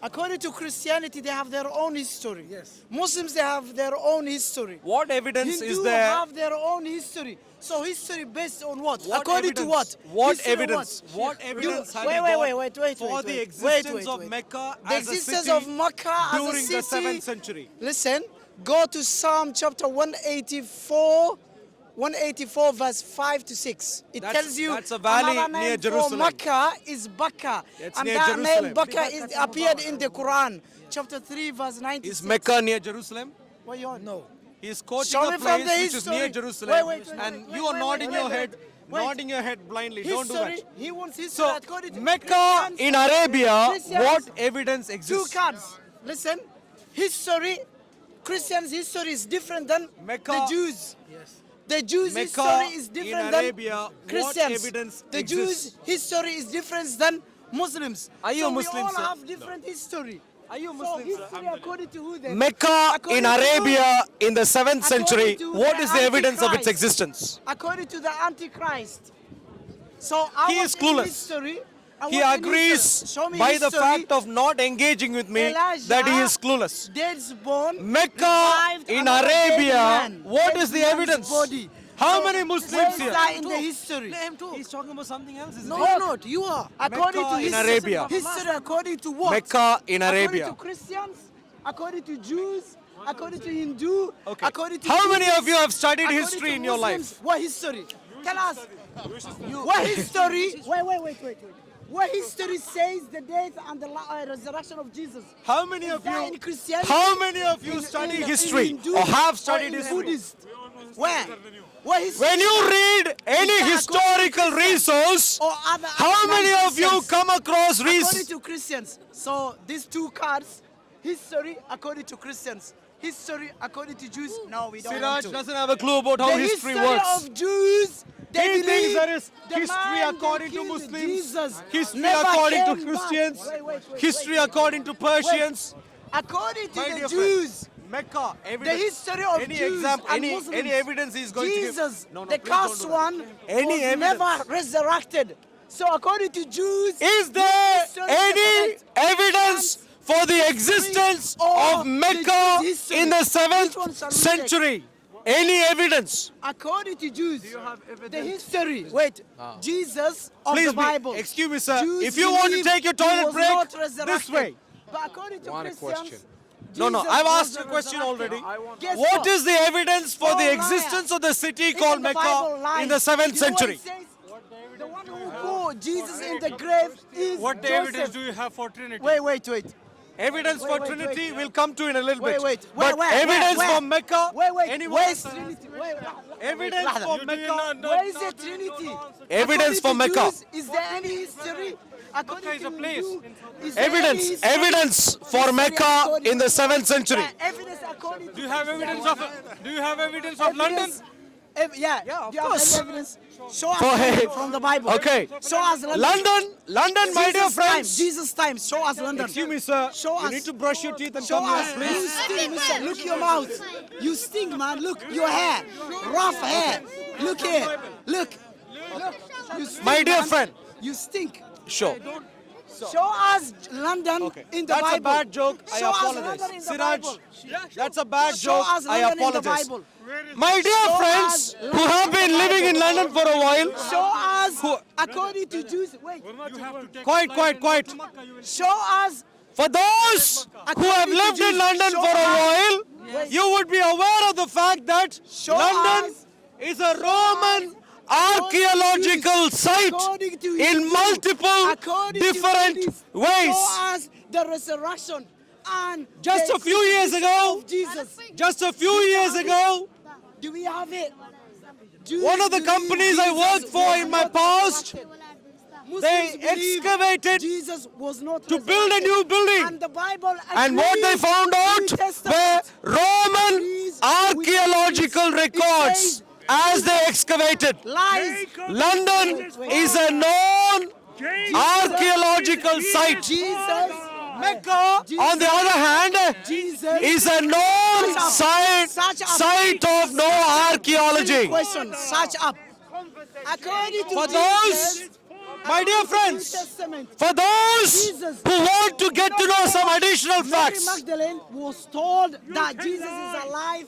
According to Christianity, they have their own history. Yes. Muslims, they have their own history. What evidence Hindu is there? have their own history. So history based on what? What According evidence? to what? What History of evidence? What evidence have you got for the existence of Mecca The as a existence city of Mecca as a during the city. 7th century? Listen, go to Psalm chapter 184 verse 5 to 6. It tells you that's a valley another near name Jerusalem. for Mecca is Bakka. It's And near that Jerusalem. name Bakka is appeared in the Quran, chapter 3 verse 96. Is Mecca near Jerusalem? What you on? No. He is quoting Show a me from place the which is near history. Jerusalem, Wait, and wait, you are wait, nodding wait, your wait, head, wait. nodding your head blindly. Don't do History, that. he wants history So, according to Mecca Christians. in Arabia, Christians, what evidence Two exists? cards. Listen, history, Christians' history is different than Mecca- the Jews. Yes. The Jews' Mecca history is different in than Arabia, what Christians. evidence The exists? Jews' history is different than Muslims. Are you so a Muslim, we all sir? have different history. Are you a So Muslim, sir? history according to who then? Mecca According in to who? Arabia in the 7th century, According to what the is the evidence of its Antichrist. existence? According to the Antichrist. So I He want is in clueless. history, I He want in agrees history. Show me by the history. fact of not engaging with me Elijah that he is clueless. Dead's bone, Mecca revived in another dead Arabia, man. what Dead is the man's evidence? Body. How So, many where Muslims is here? that in the history? Let him talk. He's talking about something else. Isn't No, it? you're not. You are. According Mecca to in history, Arabia. history according to what? Mecca in Arabia. According to Christians, according to Jews, according to Hindu, Okay. according to How many Buddhists, of you have studied according history to in your Muslims. life? What history? Tell us. What history? Wait. What history says the death and the resurrection of Jesus? How many Is of that you? in Christianity? How many of you In- study in history Hindu, or have or studied in history? Buddhist? Where? What history? When you read any that historical according to resource, Or other how many of you non-Christians? come across According resources? to Christians. So these two cards, history according to Christians, history according to Jews. No, we don't want Siraj to. doesn't have a clue about how The history history works. of Jews. They He thinks believe there is the history man according they to killed, Muslims, Jesus, history never according to came Christians, back. Wait, history according to Persians. According to My the dear Jews, friend, Mecca, the evidence. history of any Jews example, and any Muslims, evidence he's going to Jesus, give. No, the please don't cursed do that. one, Any was evidence. never resurrected. So according to Jews, Is there history any correct. evidence for the existence of of the Mecca Jews' history? in the Which one 7th shall we take? century? Any evidence? According to Jews, the history. Wait, Jesus of Please the Bible. excuse me, sir. Jews If you want to believe take your he toilet was break, not this resurrected. way. But according to Want a Christians, question? No, Jesus I've asked was a question resurrected. already. Guess What is the evidence for Oh, the liar. existence of the city Even called the Mecca Bible lies. in the 7th You know what century? it says? The one who put Jesus in the grave is What Joseph. evidence do you have for Trinity? Wait. Evidence for wait, Trinity wait. will come to in a little bit. Wait. But Where? evidence Where? for Mecca, Wait. anyone? Where's Trinity? Evidence for Mecca. Where is the Trinity? Evidence According for to Mecca. Jews, is there any history? According is a to place. Hindu, is there any Evidence history? for History Mecca according- in the 7th century. Yeah, evidence according to Do you have evidence of London? Evidence- Yeah, of do you have course. any evidence? Show us Go ahead. from the Bible. Okay. Show us London. London, my dear Jesus' time, friends. Jesus' time. Show us London. Excuse me, sir. Show You us. need to brush your teeth and Show come us. here, You please. stink, mister. Look your mouth. You stink, man. Look your hair. Rough hair. Look here. Look. You stink, My dear man. friend. You stink. Sure. Show us London Okay. in the That's Bible. a bad joke. I Show us apologize. London in the Siraj, Bible. that's a bad Show joke. us I London in the apologize. Bible. My dear Show friends us who London have in the been living in Bible. London for a while, Show us according to Jews. Wait. quiet. Show us For those who have According to lived in Jews, London show for a us- while, Yes. you would be aware of the fact that Show London us- is a Roman archaeological site according to in Hindu, multiple according to different Buddhist, ways. Show us the resurrection and Just the a few years existence ago- of Jesus. Just a few years ago, Do we have it? Jews one of the believe companies I Jesus worked for was in my not past, resurrected. Muslims they believe excavated Jesus was not to build a new building. and the Bible And what they agrees found out New Testament were Roman agrees with archaeological this. It records says as they excavated. lies. London is a known archaeological site. Jesus, Mecca, on the other hand, Jesus is a known site of no archaeology. Question, search up. According to For Jesus, My dear According to the New friends, Testament, for those Jesus- who want to get to know some additional Mary facts, Magdalene was told that Jesus is alive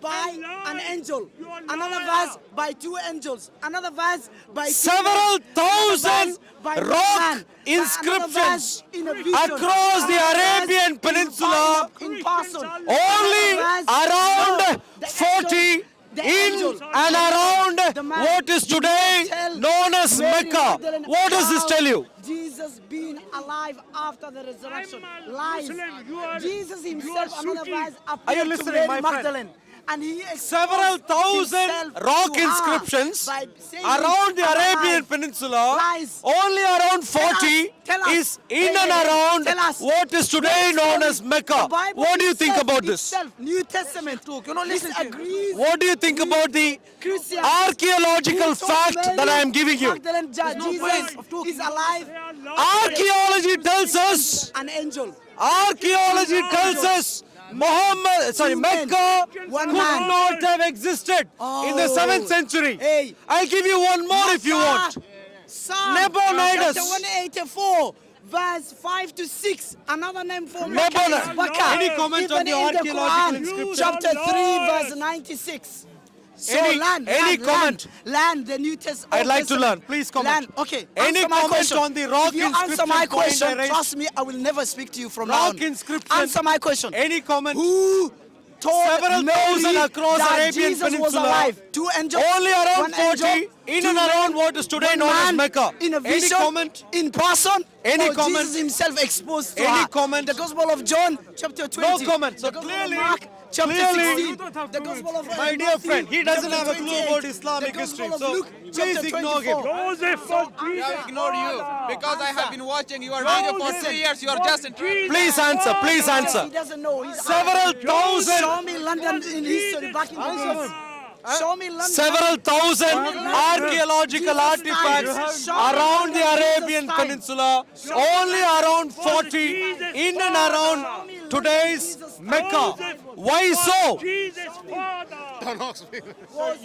by an angel. Another verse by two angels. Another verse by two several men. Another thousand verse by one rock man. Another verse inscriptions in a vision. across the Another verse Arabian in Peninsula, in person. only Another verse- around No, the 40 angel- the in angel- and around the man what is did not today tell known as Mary Mecca. Magdalene What does this about tell you? Jesus being alive after the resurrection. I'm a Lies. Muslim, you are- Jesus you himself, are another Sufi. verse, Are appeared you to listening, Mary my friend? Magdalene. And he exposed Several thousand himself rock to her inscriptions by saying around the I'm Arabian alive. Peninsula, Lies. only around 40 Tell us. is in Hey, and hey, around tell us. what is today known as Mecca. The Bible What do you think itself- about this? itself, New Testament, disagrees. What do you think about the Christians archaeological who told fact Mary that I am giving you? Magdalene, Jesus is alive. Archaeology tells us, An angel. archaeology tells us, Mecca One could man. not have existed in the Oh. 7th century. Hey. I'll give you one more if you want. Psalm Nabonidus. chapter 184, verse 5 to 6. Another name for Mecca Nabonidus. is Bakka. Any comment Even on the in archaeological Quran, inscription? chapter 3, Lord. verse 96. So Any land, comment? land, the New Testament. I'd like to learn. Please comment. Land. Okay. Any answer my comment question. on the rock If you answer inscription my point question, I raised? trust me, I will never speak to you from now Rock on. inscription. Answer my question. Any comment? Who told Several Mary thousand across that Arabian Jesus was Peninsula. alive? Two angels. Only around one 40 angel, in two and men, around what is today one known as man Mecca. In a Any vision, comment? in person, Any or comment? Jesus himself exposed to Any her? comment? The Gospel of John, chapter 20. comment. So the Gospel clearly- of Mark, chapter clearly- 16. You don't have the to- Gospel of My dear Matthew, friend, he doesn't chapter have a clue 28. about Islamic The Gospel history, of so Luke, please chapter ignore him. 24. Joseph for Jesus. I ignore you because I have been watching your Joseph video for 3 years. You are just in trouble. Please answer, please He answer. doesn't know. He's Several thousand, Show me London in history back in the days. Show me London. several thousand archaeological Jesus artifacts times. around the Jesus Arabian times. Peninsula, only around 40 in and around today's Mecca. Why so? Jesus Father.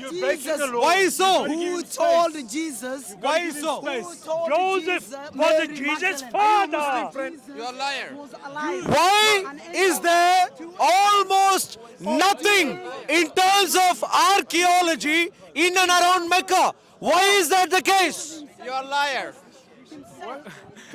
Jesus, Why so? who told Jesus? Why so? Who told Joseph Jesus, was Mary Jesus' Magdalene father. You are a liar. was alive? Why An is angel. there almost nothing in terms of archaeology in and around Mecca? Why is that the case? You are a liar.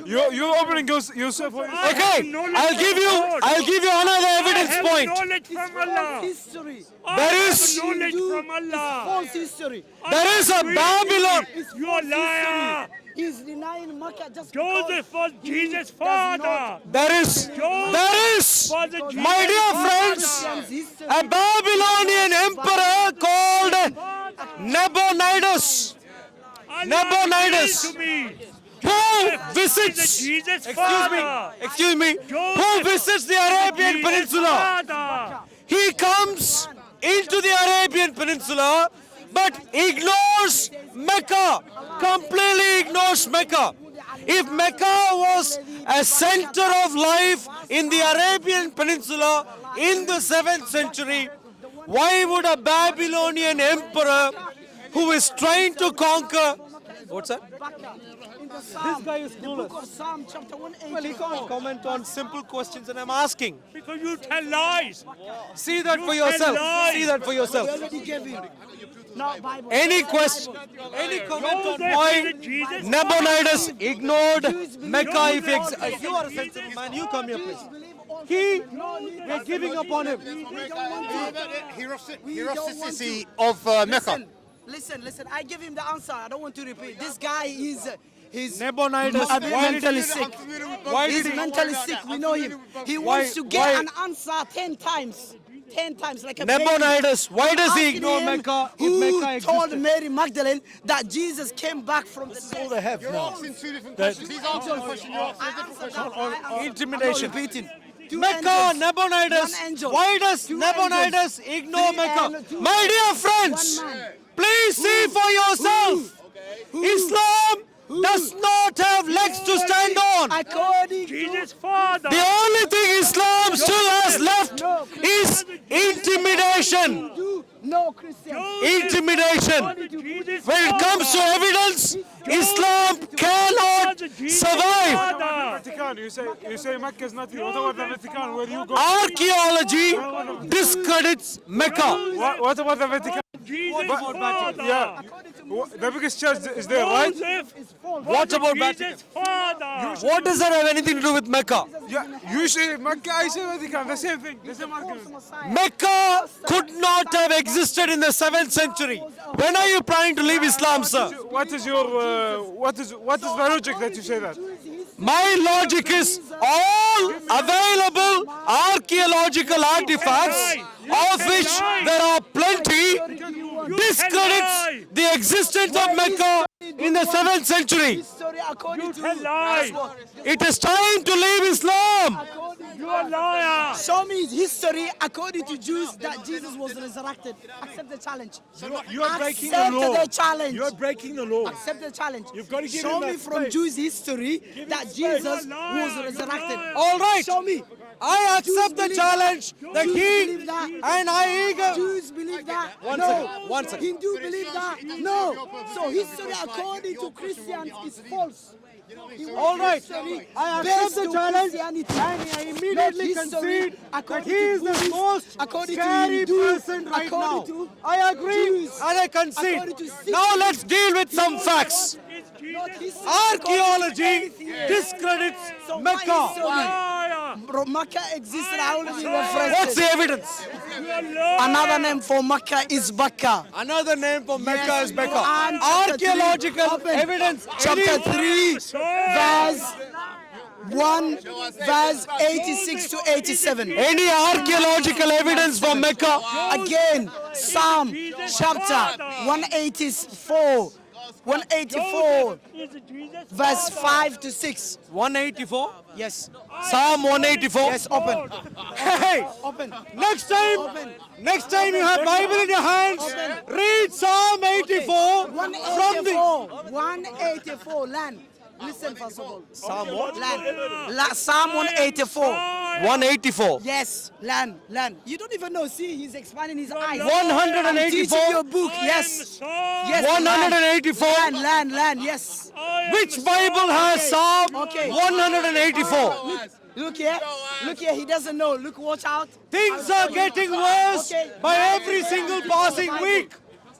You're opening yourself. Okay, I'll give you another evidence point. Knowledge from False Allah. history. There is knowledge Hindu from is Allah. false history. there is a Babylon. It's You false are liar. history. He's denying Makkah just Joseph was because he Jesus' does father. not- There is Was a Jesus my dear father. friends, Christian's history. a Babylonian emperor called Nabonidus, Allah Nabonidus. revealed to me. who visits, Jesus' excuse me, who visits the Arabian Peninsula. Father. He comes into the Arabian Peninsula but ignores Mecca, completely ignores Mecca. If Mecca was a center of life in the Arabian Peninsula in the 7th century, why would a Babylonian emperor who is trying to conquer... What's that? In the Psalm, guy is the book of Psalm, chapter 184. Well, he can't comment on simple questions and I'm asking. Because you tell lies. See that for You yourself. lie. See that for We yourself. already gave him. Not Bible. Any Not question, Bible. any comment on Joseph why is a Jesus Nabonidus ignored Mecca if Joseph you are a sensitive man, you come here Jews please. believe all He, things. No need we're giving up on him. We don't want to. We don't want Heroicity to. of Mecca. Listen. I give him the answer. I don't want to repeat. This guy is he's Nabonidus, a bit why mentally did he- sick. Why He's did he, mentally sick. We know him. He wants to get why- an answer 10 times. 10 times like a Nabonidus, baby. why does he Asking ignore him Mecca if who Mecca told existed? Mary Magdalene that Jesus came back from the dead? they have You're now. asking two different questions. He's answering a question. You're asking a different question. Intimidation. I'm not repeating. Two Mecca, angels, Nabonidus. one angel, Why does two Nabonidus angels, ignore three Mecca? and two My dear angels, friends, one man. please see for yourself. Islam does not have legs to stand on. According to Jesus' father. The only thing Islam still has left is intimidation. No Christian. intimidation. When it comes to evidence, Islam cannot survive. Vatican. You say Mecca is not here. What about the Vatican? Where you go? Archaeology discredits Mecca. What about the Vatican? Jesus' What- father. Yeah. The biggest church is there, right? Joseph What about Vatican? Jesus' father. What does that have anything to do with Mecca? Yeah. You say Mecca, I say Vatican. The same thing. The same argument. Mecca could not have existed in the 7th century. When are you planning to leave Islam, sir? What is your what is the logic that you say that? My logic is all available archaeological artifacts, of which there are plenty, discredits the existence of Mecca in the 7th century. History according to tell lies. It is time to leave Islam. You a liar. Show me history according to Jews that Jesus was resurrected. Accept the challenge. You are breaking the Accept law. the challenge. You are breaking the law. Accept the challenge. You've got to give Show him me that from space. Jews history that Jesus was resurrected. All right. Show me. I accept Jews the believe challenge that Jews he believe that. and I eager. Jews believe that. One no. second, one second. Hindu believe that. No. So history according to Christians is false. All right. History I based accept the on challenge Christianity. and I immediately Not history concede that according he to is the Buddhists, most according to scary Hindu, person right now. according to I agree Jews, and I concede. according to Sikhs. Now let's deal with some facts. It's Not Jesus' history Archaeology according to anything. discredits So why Mecca. history? liar. Bro, Makkah existed. I already What's referenced the it. evidence? You a liar. Another name for Makkah is Bakka. Another name for Mecca Yes, is Mecca. Quran chapter Archaeological 3, open. evidence. Chapter Any- 3, verse 1, verse 86 to 87. Any archaeological evidence for Mecca? Again, Psalm chapter 184. 184, Is it Jesus' verse father? 5 to 6. 184? Yes. Psalm 184? Yes, open. Hey! Open. Next time you have Bible in your hands, read Psalm 84 from the 184. 184. Land. Listen first of all. Psalm what? Land. Psalm 184. 184. Yes, land. You don't even know. See, he's expanding his eyes. 184. I'm teaching your book. Yes. Yes. 184. Land. Yes. Which Bible has Psalm Okay. 184? Look here. He doesn't know. Look, watch out. Things are getting worse Okay. by every single passing week.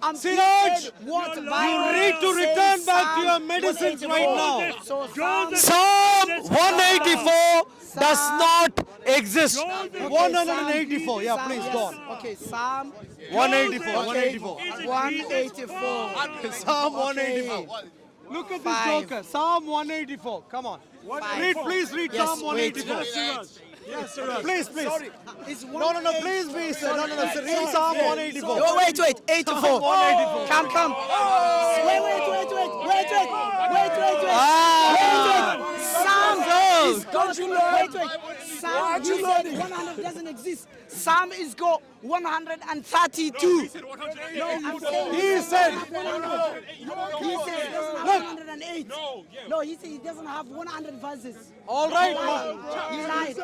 I'm Siraj, teaching what You Bible need to says return back to your Psalm medicines 184. right now. So Psalm Psalm 184 does not exist. Okay, 184. Yeah, Psalm- please yes. go on. Okay, Psalm 184. okay, 184. 184. Psalm 184. Look at this Five. joker. Psalm 184. Come on. Five. Please read Yes, Psalm wait. 184. Please. It's No, please be, sir. No, sir. Read Psalm 184. Oh, wait, 84. 184. Come. Wait. Psalm is got Psalm, you said 100 doesn't exist. Psalm is got 132. No, I'm saying He said, he says it doesn't have 108. No, he said he doesn't have 100 verses. all right, He lied.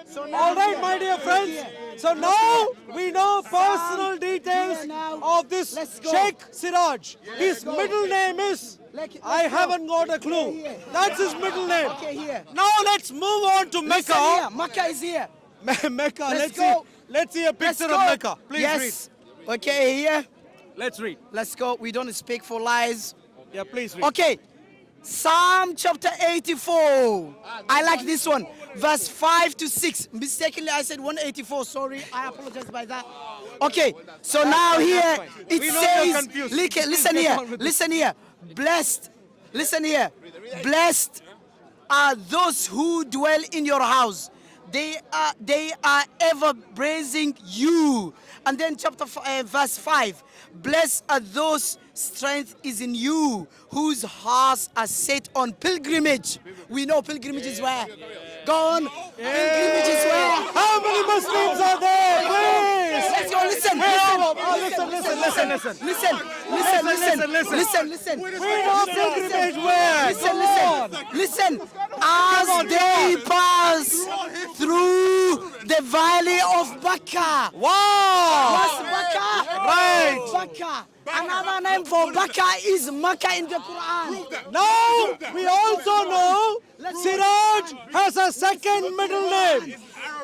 So now all right, my dear friends. So now we know personal details of this Let's go. Sheikh Siraj. His middle name is, Let's I go. haven't got a clue. That's his middle name. Okay, here. Now let's move on to Listen Mecca. here. Makkah is here. Mecca. Let's Let's go. see. Let's see a Let's picture go. of Mecca. Please yes. Okay, here. read. Let's read. Let's go. We don't speak for lies. Yeah, please read. Okay. Psalm chapter 84. I like this one. Verse 5 to 6. Mistakenly, I said 184. Sorry. I apologize by that. Okay. So now here it We know you're says, confused. listen Get here. on with it. Listen here. Blessed. Listen here. Blessed are those who dwell in your house. They are ever praising you. And then verse 5. Blessed are those strength is in you, whose hearts are set on pilgrimage. We know pilgrimage is where? Go on. Pilgrimage is where? How many Muslims are there? Please. Let's go. Listen. Listen. We know pilgrimage where? Listen. As they pass through the valley of Baca. Wow. What's Baca? Right. Baka. Another name for Baka is Makkah in the Quran. Now we also know Siraj has a second middle name.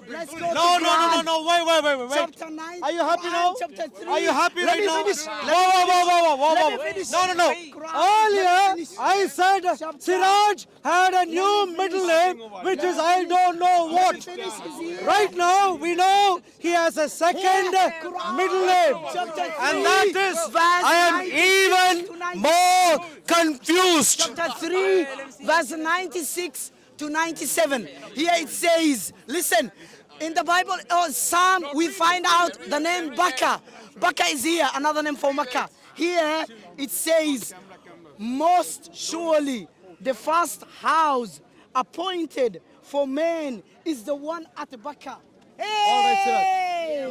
Let's go No, to no, no, no, Quran. no. Wait. Chapter 9. Are you happy Quran, now? Chapter 3. Are you happy Let right me now? finish. Whoa. Let me finish. No. Quran, Earlier, let me finish. I said Chapter- Siraj had a new middle name, which is I don't know what. Finish is here. Right now, we know he has a second middle name. Chapter 3, And that is, verse I am 96 to even 97. more confused. Chapter 3, verse 96 to 97. Here it says, listen, in the Bible, Psalm, we find out the name Baka. Baka is here, another name for Makkah. Here it says, most surely the first house appointed for men is the one at Baka. Hey!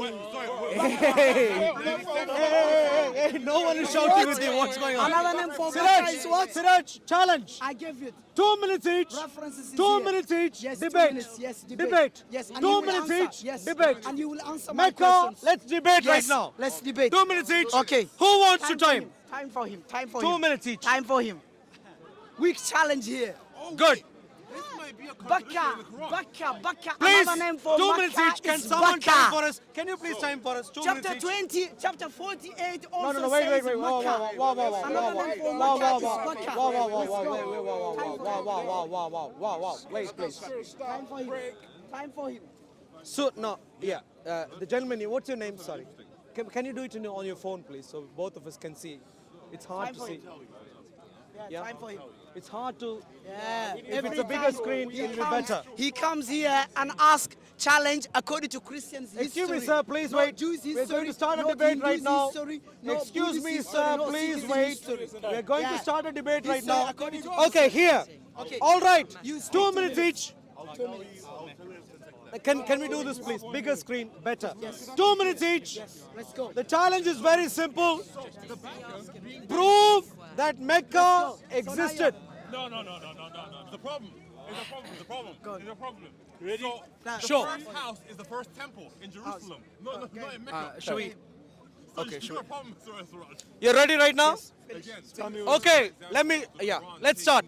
Hey, no one is shouting with you. What's going on? Another name for Baka is what? Siraj, challenge. I gave it. 2 minutes each. References is 2 here. minutes each. Yes, 2 debate. minutes. Yes, Debate. Yes, and 2 you will minutes answer. each. Yes, Debate. and you will answer my Mecca, questions. let's debate right Yes, now. let's debate. 2 minutes each. Okay. Who wants to for time? him. Time for him. Time for 2 him. minutes each. Time for him. Weak challenge here. Good. Baka. Please, Another name for 2 Makkah minutes each. Can is someone Baka. time for us? Can you please time for us? 2 minutes Chapter each. 20, chapter 48 also No, wait. says Whoa. Makkah. Another name for Makkah is Baka. Wow. Wait, please. Time for him. Time for him. So, no, yeah. The gentleman, what's your name? Sorry. Can you do it on your phone, please, so both of us can see? It's hard Time to for see. him. Yeah. Yeah, time for him. It's hard to. Yeah. If it's Every a bigger time screen, he it'll be comes- better. He comes here and asks challenge according to Christians history. Excuse me, sir, please not wait. Jews We're history, going to start a not debate right Hindus now. history, not Excuse Buddhist me, history, sir, not please Sikhism wait. history. We're going Yeah. to start a debate right History now. according to Okay, here. Okay. All right. You speak 2 to minutes me. each. Can we do this, please? Bigger screen, better. 2 minutes each. Let's go. The challenge is very simple. Prove that Mecca existed. No. The problem. There's a problem. Ready? So, the Sure. first house is the first temple in Jerusalem. Not in Mecca. Should we? So okay, you sure. got a problem, Suraj. You're ready right now? Again, Okay, let's start.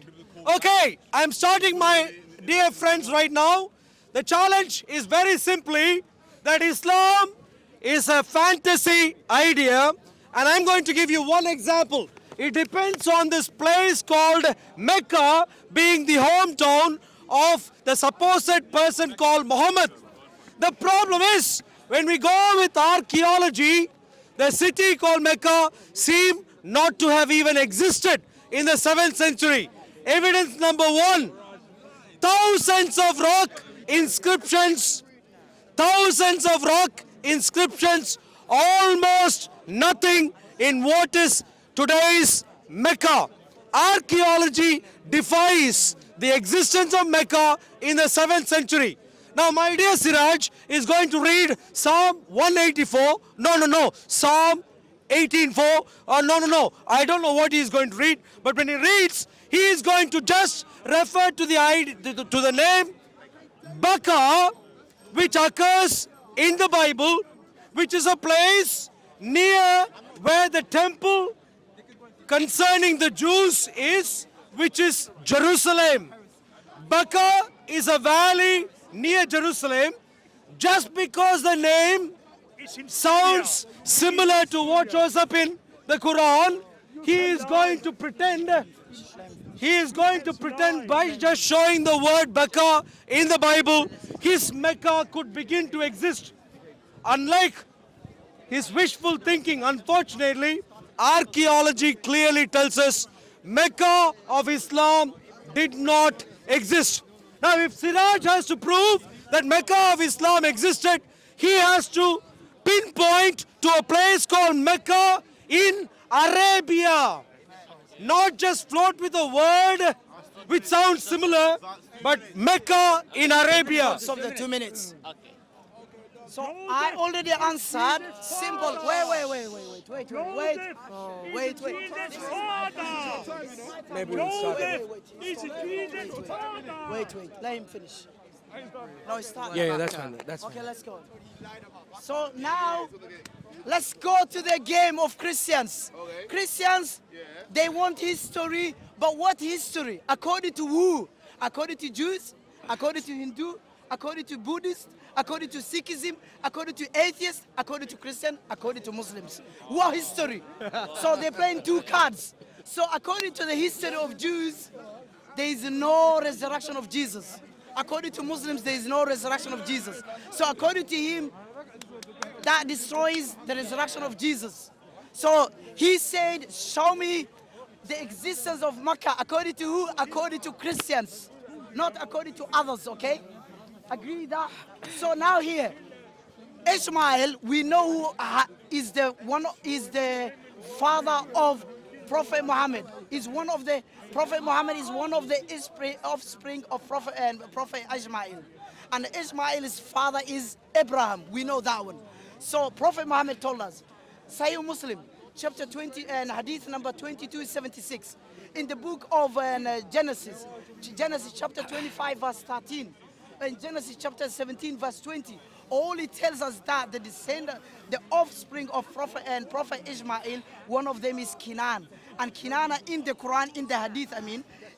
Okay, I'm starting my dear friends right now. The challenge is very simply that Islam is a fantasy idea, and I'm going to give you one example. It depends on this place called Mecca being the hometown of the supposed person called Muhammad. The problem is, when we go with archaeology, the city called Mecca seemed not to have even existed in the 7th century. Evidence number 1, thousands of rock inscriptions, almost nothing in what is today's Mecca. Archaeology defies the existence of Mecca in the 7th century. Now, my dear Siraj is going to read Psalm 184. No. Psalm 18:4. No. I don't know what he is going to read. But when he reads, he is going to just refer to the name Baka, which occurs in the Bible, which is a place near where the temple concerning the Jews is, which is Jerusalem. Baka is a valley near Jerusalem. Just because the name sounds similar to what shows up in the Quran, he is going to pretend by just showing the word Baka in the Bible, his Mecca could begin to exist. Unlike his wishful thinking, unfortunately, archaeology clearly tells us Mecca of Islam did not exist. Now, if Siraj has to prove that Mecca of Islam existed, he has to pinpoint to a place called Mecca in Arabia. Not just float with a word which sounds similar, but Mecca in Arabia. Stop the 2 minutes. So I already answered. Simple. Wait. Oh, wait. Jesus' father. Maybe we'll start. Joseph is Jesus' father. Wait. Let him finish. No, it's not. Yeah, that's fine. That's fine. Okay, let's go. So now, let's go to the game of Christians. Christians, they want history, but what history? According to who? According to Jews? According to Hindu? According to Buddhists? According to Sikhism? According to atheists? According to Christian? According to Muslims? What history? So they're playing two cards. So according to the history of Jews, there is no resurrection of Jesus. According to Muslims, there is no resurrection of Jesus. So according to him, that destroys the resurrection of Jesus. So he said, show me the existence of Makkah. According to who? According to Christians, not according to others, okay? Agree that? So now here, Ishmael, we know who is the father of Prophet Muhammad. Prophet Muhammad is one of the offspring of Prophet Ishmael. And Ishmael's father is Abraham. We know that one. So Prophet Muhammad told us, Sahih Muslim, chapter 20 and hadith number 2276. In the book of Genesis chapter 25 verse 13, and Genesis chapter 17 verse 20, all it tells us that the offspring of Prophet Ishmael, one of them is Canaan. And Canaan in the Quran, in the hadith,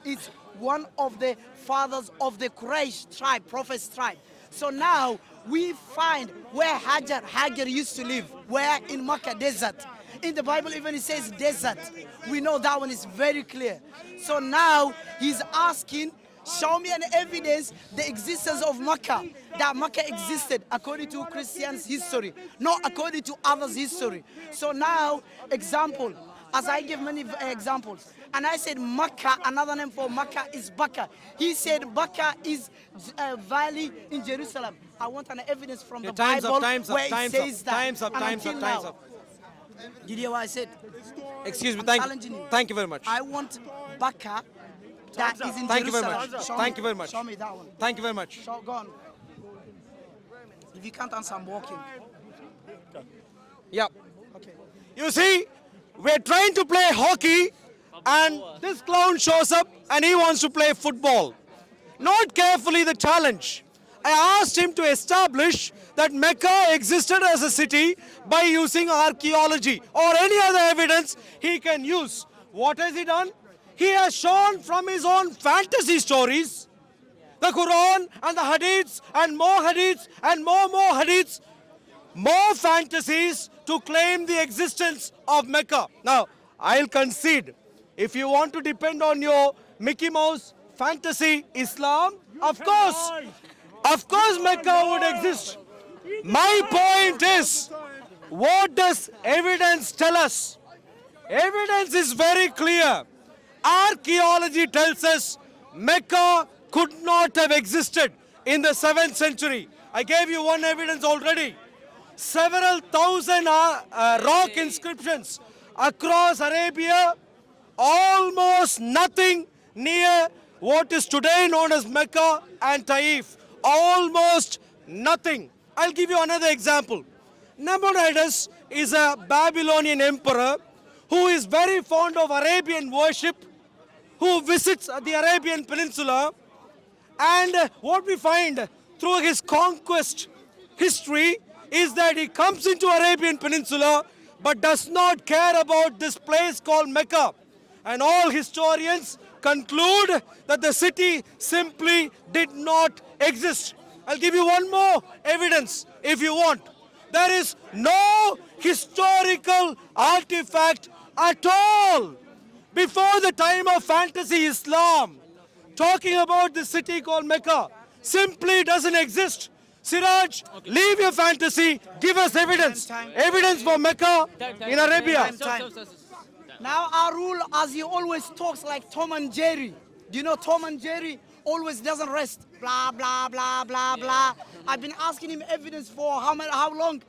is one of the fathers of the Quraysh tribe, Prophet's tribe. So now we find where Hajar used to live, where in Makkah desert. In the Bible even it says desert. We know that one is very clear. So now he's asking, show me an evidence the existence of Makkah, that Makkah existed according to Christians' history, not according to others' history. So now, example, as I give many examples, and I said Makkah, another name for Makkah is Bakka. He said Bakka is a valley in Jerusalem. I want an evidence from the Bible where it says that. Time's up. Did you hear what I said? Excuse me, challenging you. thank you very much. I want Bakka that is in Thank you very Jerusalem. much. Show Thank me- you very much. Show me that one. Thank you very much. Go on. If you can't answer, I'm walking. Yeah. Okay. You see, we're trying to play hockey and this clown shows up and he wants to play football. Note carefully the challenge. I asked him to establish that Mecca existed as a city by using archaeology or any other evidence he can use. What has he done? He has shown from his own fantasy stories, the Quran and the hadiths and more hadiths and more hadiths, more fantasies to claim the existence of Mecca. Now, I'll concede, if you want to depend on your Mickey Mouse fantasy Islam, of course Mecca would exist. My point is, what does evidence tell us? Evidence is very clear. Archaeology tells us Mecca could not have existed in the 7th century. I gave you one evidence already. Several thousand rock inscriptions across Arabia, almost nothing near what is today known as Mecca and Taif. Almost nothing. I'll give you another example. Nabonidus is a Babylonian emperor who is very fond of Arabian worship, who visits the Arabian Peninsula, and what we find through his conquest history is that he comes into Arabian Peninsula but does not care about this place called Mecca. And all historians conclude that the city simply did not exist. I'll give you one more evidence if you want. There is no historical artifact at all before the time of fantasy Islam talking about the city called Mecca simply doesn't exist. Siraj, leave your fantasy, give us evidence. Evidence for Mecca in Arabia. Now our rule, as he always talks like Tom and Jerry. Do you know Tom and Jerry always doesn't rest? Blah, blah, blah, blah, blah. I've been asking him evidence for how long?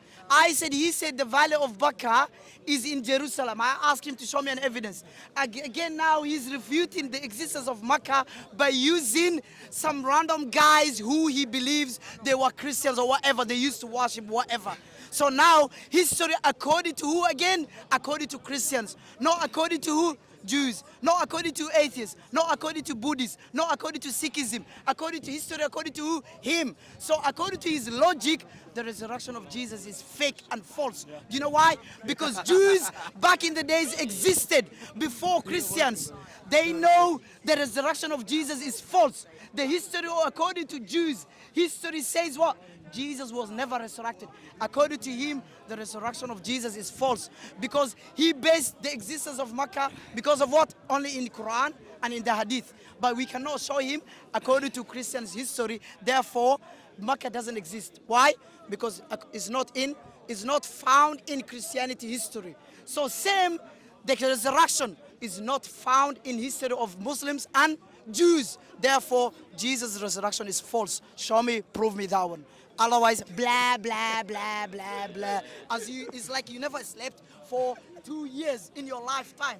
He said the valley of Bakka is in Jerusalem. I asked him to show me an evidence. Again, now he's refuting the existence of Makkah by using some random guys who he believes they were Christians or whatever. They used to worship whatever. So now history according to who again? According to Christians. Not according to who? Jews, not according to atheists, not according to Buddhists, not according to Sikhism, according to history, according to who? Him. So according to his logic, the resurrection of Jesus is fake and false. Do you know why? Because Jews back in the days existed before Christians. They know the resurrection of Jesus is false. The history, according to Jews, history says what? Jesus was never resurrected. According to him, the resurrection of Jesus is false because he based the existence of Makkah because of what? Only in the Quran and in the Hadith. But we cannot show him according to Christians' history. Therefore, Makkah doesn't exist. Why? Because it's not found in Christianity history. So same, the resurrection is not found in history of Muslims and Jews. Therefore, Jesus' resurrection is false. Show me, prove me that one. Otherwise, blah, blah, blah, blah, blah. It's like you never slept for 2 years in your lifetime.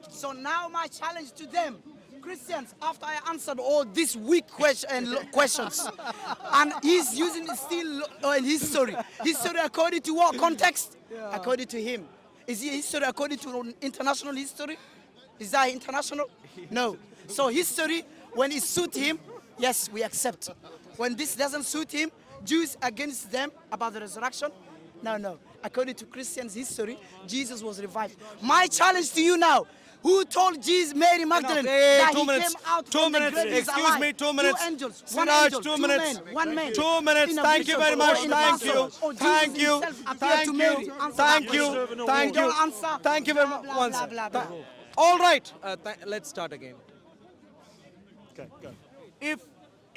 So now my challenge to them, Christians, after I answered all these weak questions, and he's using still in history. History according to what context? According to him. Is it history according to international history? Is that international? No. So history, when it suits him, yes, we accept. When this doesn't suit him, Jews against them about the resurrection? No. According to Christians' history, Jesus was revived. My challenge to you now, who told Jesus, Mary Magdalene, that he came out from the grave is Excuse alive? me, 2 minutes. 2 angels, Siraj, one angel, 2 two minutes. men, one man. 2 minutes. In a Thank you vision very much. or in a Thank pastor, you. or Jesus Thank you. himself appeared Thank to Mary. you. Answer Thank that you. question. Thank you. Don't answer. Thank you very much. Blah, One blah, second. blah, blah. All right. Let's start again. Okay, go.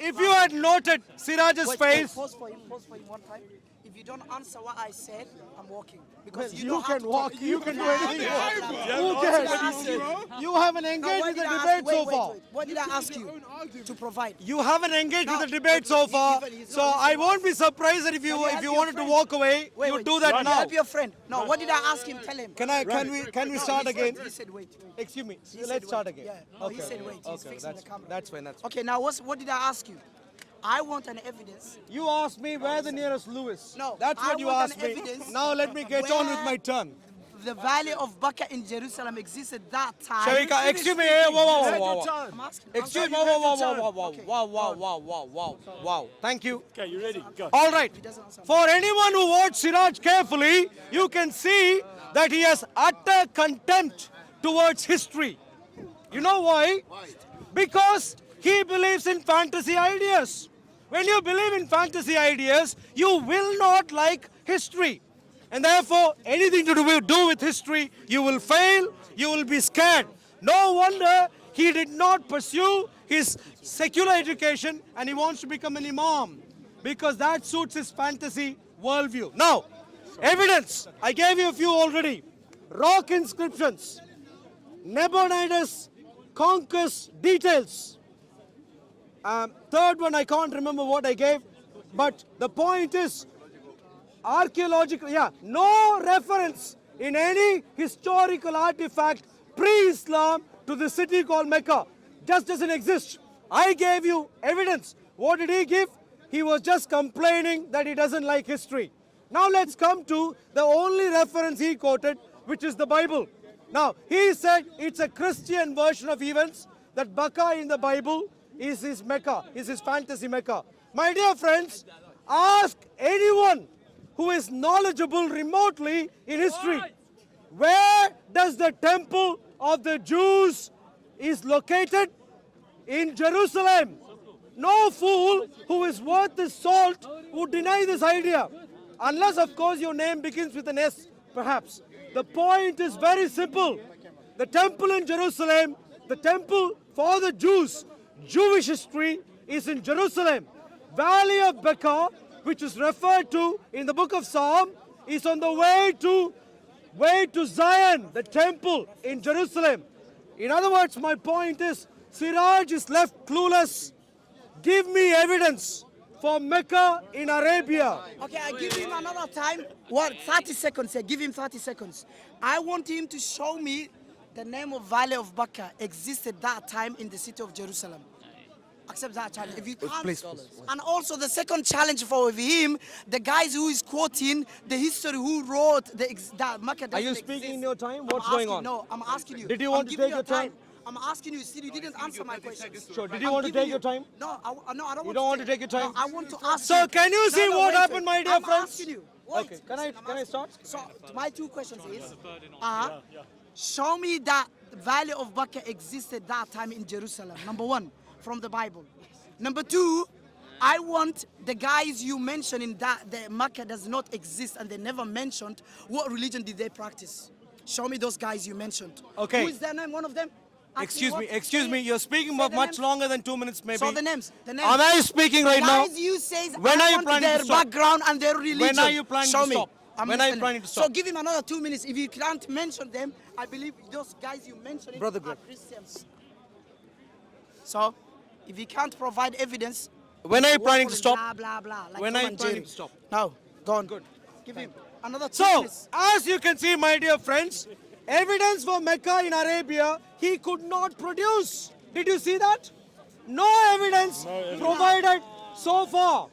If you had noted Siraj's Wait, face, pause for him one time. If you don't answer what I said, I'm walking. Because you don't have can to walk. talk. You can do anything you want. Who What did I cares? ask you? You haven't Now, engaged what with the did I ask- debate wait, so wait, far. wait. What did I ask you to provide? You haven't engaged No, with the debate so far, he's so not I won't be surprised that if you help your wanted to friend? walk away, Wait, you wait. do that Can you now. help your friend? No, what did I ask him? Tell him. Can we start he again? Said, he said wait. Excuse me. He said Let's start wait. again. Yeah. No, he said wait. He's fixing the camera. That's fine. That's fine. Okay, now what did I ask you? I want an evidence. You asked me where the nearest Lewis. No, That's I what you want asked an me. evidence Now let me get on with where my turn. The valley of Baca in Jerusalem existed that time. Sharika, excuse me. Whoa. I'm asking. Excuse me. Okay. Wow. Thank you. Okay, you ready? Go. All right. For anyone who watched Siraj carefully, you can see that he has utter contempt towards history. You know why? Because he believes in fantasy ideas. When you believe in fantasy ideas, you will not like history. And therefore, anything to do with history, you will fail, you will be scared. No wonder he did not pursue his secular education and he wants to become an imam because that suits his fantasy worldview. Now, evidence. I gave you a few already. Rock inscriptions. Nabonidus conquers details. Third one, I can't remember what I gave. But the point is, archaeological, no reference in any historical artifact pre-Islam to the city called Mecca. Just doesn't exist. I gave you evidence. What did he give? He was just complaining that he doesn't like history. Now let's come to the only reference he quoted, which is the Bible. Now, he said it's a Christian version of events, that Baca in the Bible is his Mecca, is his fantasy Mecca. My dear friends, ask anyone who is knowledgeable remotely in history, where does the temple of the Jews is located? In Jerusalem. No fool who is worth his salt would deny this idea. Unless, of course, your name begins with an S, perhaps. The point is very simple. The temple in Jerusalem, the temple for the Jews, Jewish history is in Jerusalem. Valley of Baca, which is referred to in the book of Psalm, is on the way to Zion, the temple in Jerusalem. In other words, my point is, Siraj is left clueless. Give me evidence for Mecca in Arabia. Okay, I give him another time. What? 30 seconds. I give him 30 seconds. I want him to show me the name of Valley of Baca existed that time in the city of Jerusalem. accept that challenge. If you can't, please. and also the second challenge for him, the guys who is quoting the history who wrote that Makkah Are you doesn't speaking exist. in your time? I'm What's going asking- on? No, I'm asking you. Did you I'm want to giving take your time? I'm asking you. Still, you didn't answer my question. Sure. Did you want to take your time? No, I don't. You don't want to take your time? No, I want to ask. So you. can you see what wait, happened, my dear I'm friends? asking you. Wait, Okay. Can I start? So my two questions is, show me that the Valley of Baca existed that time in Jerusalem. Number one, from the Bible. Number two, I want the guys you mentioned in that the Makkah does not exist and they never mentioned what religion did they practice. Show me those guys you mentioned. Okay. Who is their name? One of them? Ask me what? Excuse me. You're speaking Say for the much names. longer than 2 minutes, maybe. So the names. Am I speaking right now? Guys, you say When I are you want planning their to stop? background and their religion. are you planning Show to me. stop? I'm When are you listening. planning to So stop? give him another 2 minutes. If you can't mention them, I believe those guys you mentioned Brother are Greg. Christians. So, if you can't provide evidence, When are you walk planning on to stop? Blah blah blah. Like When Tom are you and planning Jerry. to stop? No, go on. Good. Give him another 2 So, minutes. as you can see, my dear friends, evidence for Mecca in Arabia, he could not produce. Did you see that? No evidence provided so far.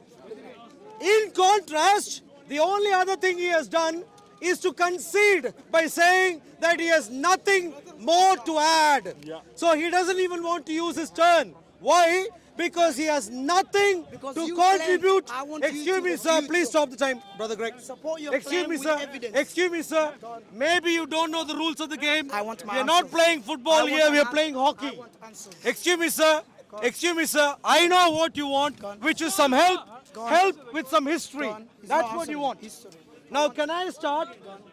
In contrast, the only other thing he has done is to concede by saying that he has nothing more to add. So he doesn't even want to use his turn. Why? Because he has nothing Because to you contribute. claim- I want you Excuse to me, sir. refute Please your- stop the time, Brother Greg. Support your Excuse claim me, with sir. evidence. Excuse me, sir. Maybe you don't know the rules of the game. I want my We are not answers. playing I football want here. an We are answer. playing I hockey. want answers. Excuse me, sir. Excuse me, sir. I know what you want, which is some help. on. Help with some history. Go on. He's That's not what you answering. want. History. Now, can I start?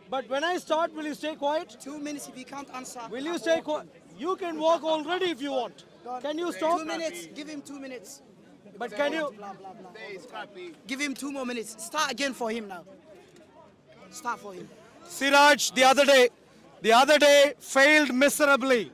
But when I start, will you stay quiet? 2 minutes if you can't answer. Will you stay quiet? You can walk already if you want. Can you stop? 2 minutes. Give him 2 minutes. But can you? Blah, blah, blah. Give him 2 more minutes. Start again for him now. Start for him. Siraj, the other day failed miserably.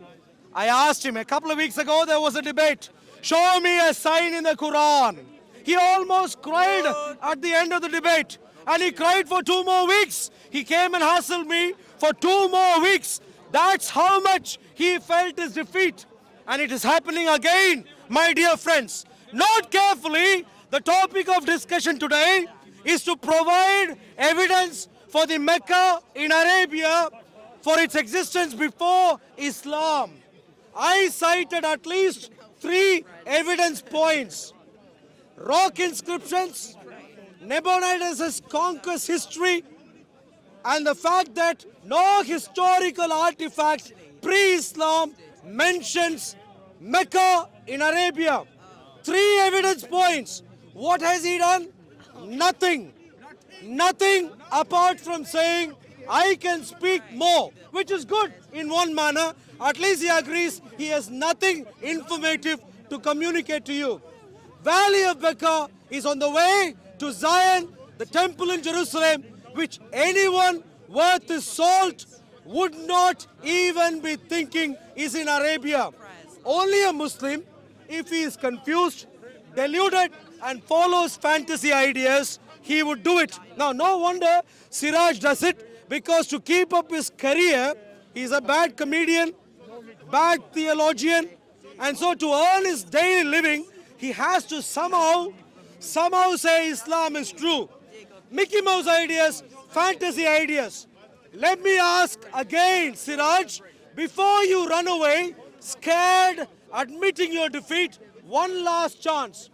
I asked him a couple of weeks ago, there was a debate. Show me a sign in the Quran. He almost cried at the end of the debate. And he cried for 2 more weeks. He came and hassled me for 2 more weeks. That's how much he felt his defeat. And it is happening again, my dear friends. Note carefully, the topic of discussion today is to provide evidence for the Mecca in Arabia for its existence before Islam. I cited at least 3 evidence points. Rock inscriptions, Nabonidus' conquest history, and the fact that no historical artifact pre-Islam mentions Mecca in Arabia. 3 evidence points. What has he done? Nothing. Nothing apart from saying, I can speak more, which is good in one manner. At least he agrees he has nothing informative to communicate to you. Valley of Mecca is on the way to Zion, the temple in Jerusalem, which anyone worth his salt would not even be thinking is in Arabia. Only a Muslim, if he is confused, deluded, and follows fantasy ideas, he would do it. Now, no wonder Siraj does it, because to keep up his career, he's a bad comedian, bad theologian, and so to earn his daily living, he has to somehow say Islam is true. Mickey Mouse ideas, fantasy ideas. Let me ask again, Siraj, before you run away, scared, admitting your defeat, one last chance.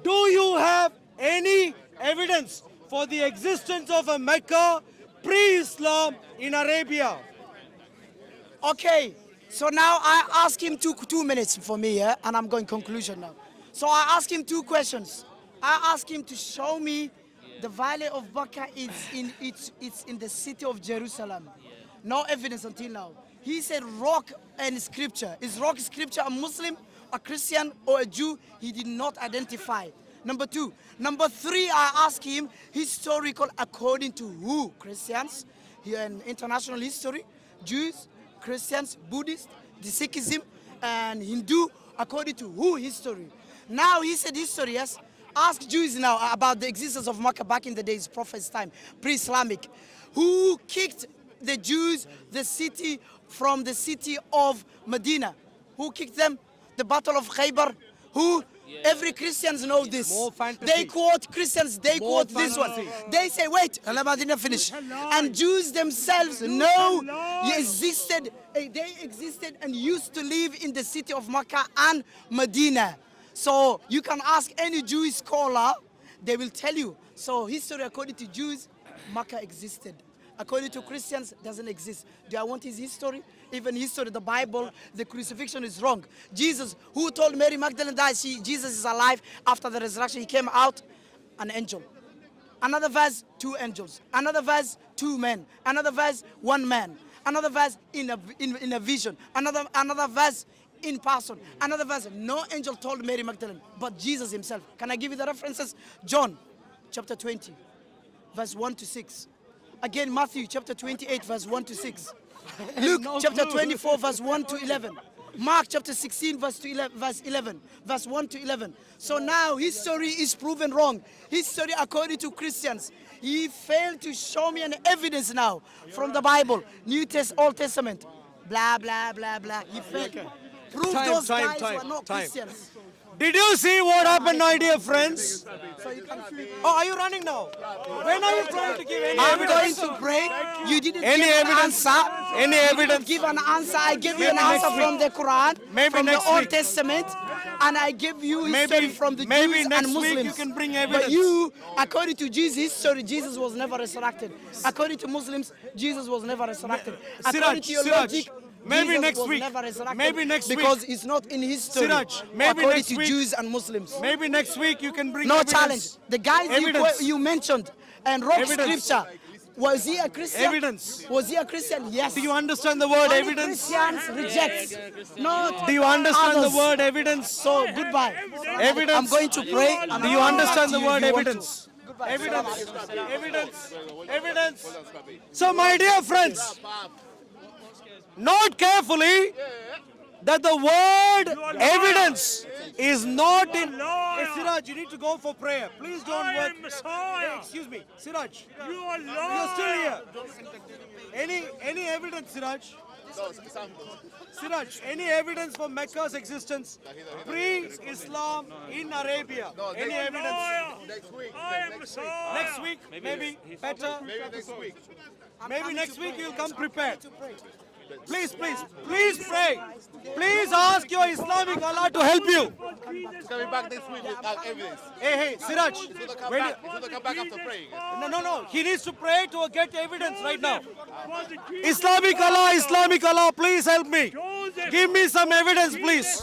Do you have any evidence for the existence of a Mecca pre-Islam in Arabia? Okay, so now I ask him 2 minutes for me, yeah? And I'm going conclusion now. So I ask him 2 questions. I ask him to show me the Valley of Baca is it's in the city of Jerusalem. No evidence until now. He said rock and scripture. Is rock scripture a Muslim, a Christian, or a Jew? He did not identify. Number 2. Number 3, I ask him historical according to who? Christians, here in international history, Jews, Christians, Buddhists, the Sikhism, and Hindu, according to who history? Now he said history, yes. Ask Jews now about the existence of Makkah back in the days, Prophet's time, pre-Islamic. Who kicked the Jews, the city, from the city of Medina? Who kicked them? The Battle of Khaybar. Who? Every Christians know this. More fantasy. They quote Christians, they More quote this one. fantasy. They say, wait, I didn't finish. And Jews themselves know they existed and used to live in the city of Mecca and Medina. So you can ask any Jewish scholar, they will tell you. So history according to Jews, Mecca existed. According to Christians, doesn't exist. Do I want his history? Even history, the Bible, the crucifixion is wrong. Jesus, who told Mary Magdalene that Jesus is alive after the resurrection, he came out, an angel. Another verse, 2 angels. Another verse, 2 men. Another verse, 1 man. Another verse, in a vision. Another verse, in person. Another verse, no angel told Mary Magdalene, but Jesus himself. Can I give you the references? John, chapter 20, verse 1 to 6. Again, Matthew chapter 28, verse 1 to 6. Luke chapter 24, verse 1 to 11. Mark chapter 16, verse 11, verse 1 to 11. So now history is proven wrong. History according to Christians. He failed to show me an evidence now from the Bible, Old Testament. Blah, blah, blah, blah. He failed. Prove those guys were not Christians. Did you see what happened, my dear friends? Oh, are you running now? When are you trying to give any I'm going evidence? to pray. You didn't Any give evidence? an answer. Any You didn't evidence? give an answer. I gave you Maybe an answer next from the week. Quran, Maybe from the next Old week. Testament, and I give you history Maybe- from the maybe Jews next and week Muslims. you can bring But evidence. you, according to Jesus' history, Jesus was never resurrected. According to Muslims, Jesus was never resurrected. According to your logic, maybe Jesus next was week. never resurrected. Maybe next week. because it's not in history. Siraj, maybe according next to week. Jews and Muslims. Maybe next week you can bring No evidence. challenge. The guys Evidence. you mentioned and wrote Evidence. scripture. Was he a Christian? Evidence. Was he a Christian? Yes. Do you understand the word Only evidence? Christians reject. Not Do you understand others. the word evidence? So goodbye. Evidence. I'm going to pray. and Do you I'll come understand back the to word if you want to. evidence? Evidence. Evidence. Evidence. So, my dear friends, note carefully that the word evidence is not in. Hey, Siraj, you need to go for prayer. Please don't work. Hey, excuse me, Siraj. You are You're still here. Any evidence, Siraj? Siraj, any evidence for Mecca's existence pre-Islam in Arabia? Any evidence? I am Messiah. Next week, maybe better. Maybe next week you'll come prepared. Please pray. Please ask your Islamic Allah to help you. Coming back this week with evidence. Hey, Siraj. He's gonna When come back after praying. no. He needs to pray to get evidence right now. Islamic Allah, please help me. Give me some evidence, please.